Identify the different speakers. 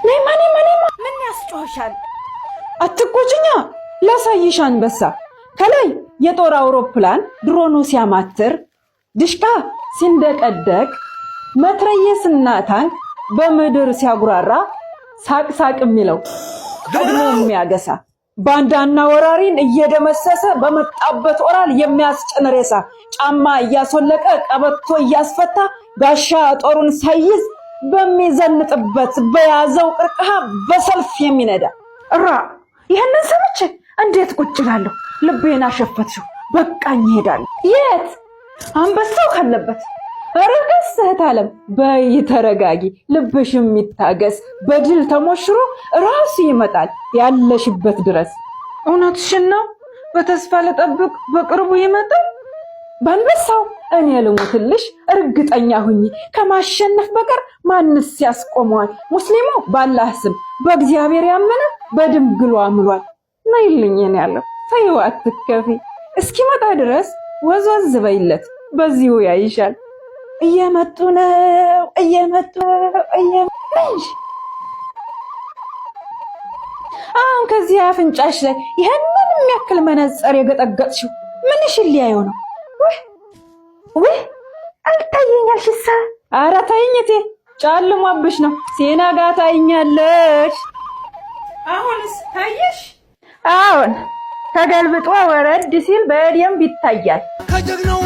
Speaker 1: ነይማ ምን ያስጮህሻል? አትቆጭኛ ላሳይሽ አንበሳ ከላይ የጦር አውሮፕላን ድሮኑ ሲያማትር ድሽቃ ሲንደቀደቅ መትረየስና ታንክ በምድር ሲያጉራራ ሳቅ የሚለው ቀድሞ የሚያገሳ ባንዳና ወራሪን እየደመሰሰ በመጣበት ኦራል የሚያስጭን ሬሳ ጫማ እያስወለቀ ቀበቶ እያስፈታ ጋሻ ጦሩን ሳይዝ በሚዘንጥበት በያዘው ቅርቅሃ በሰልፍ የሚነዳ እራ ይሄንን ሰምቼ እንዴት ቁጭ እላለሁ? ልቤን አሸፈትሽው በቃኝ እሄዳለሁ። የት? አንበሳው ካለበት። ረጋስ እህት ዓለም በይ ተረጋጊ፣ ልብሽም ይታገስ። በድል ተሞሽሮ ራሱ ይመጣል ያለሽበት ድረስ። እውነትሽን ነው፣ በተስፋ ልጠብቅ በቅርቡ ይመጣል። በአንበሳው እኔ ልሙትልሽ እርግጠኛ ሁኚ፣ ከማሸነፍ በቀር ማንስ ያስቆመዋል? ሙስሊሙ ባላህ ስም በእግዚአብሔር ያመነ በድንግሏ ምሏል። ነይልኝ እኔ ያለው ተይው አትከፊ፣ እስኪመጣ ድረስ ወዝወዝ በይለት በዚሁ ያይሻል። እየመጡ ነው አሁን ከዚህ አፍንጫሽ ላይ ይሄንን የሚያክል መነጽር የገጠገጥሽው ምንሽ ሊያየው ነው? ወይ አልታየኛልሽሳ። ኧረ ተይኝ እቴ ጨልሞብሽ ነው። ሲነጋ ታይኛለሽ። አሁንስ ታየሽ? አሁን ተገልብጦ ወረድ ሲል በደንብ ይታያል። ከጀግናው